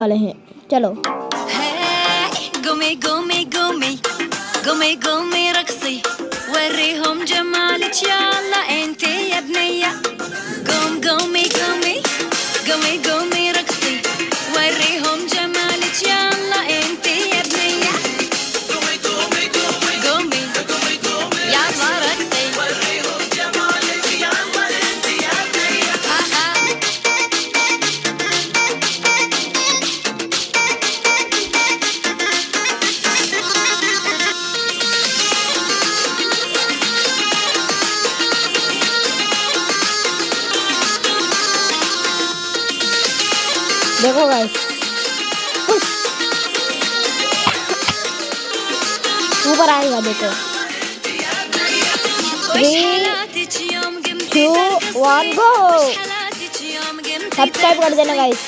वाले हैं। चलो قومي قومي قومي قومي قومي رقصي وريهم جمالك يلا انتي يا بنية قوم قومي قومي قومي قومي رقصي وريهم جمالك يلا انتي يا بنية قومي قومي قومي قومي قومي قومي يلا رقصي وريهم جمالك يلا انتي يا بنية देखो गाइस, ऊपर आएगा। देखो 3 2 1 गो। सब्सक्राइब कर देना गाइस।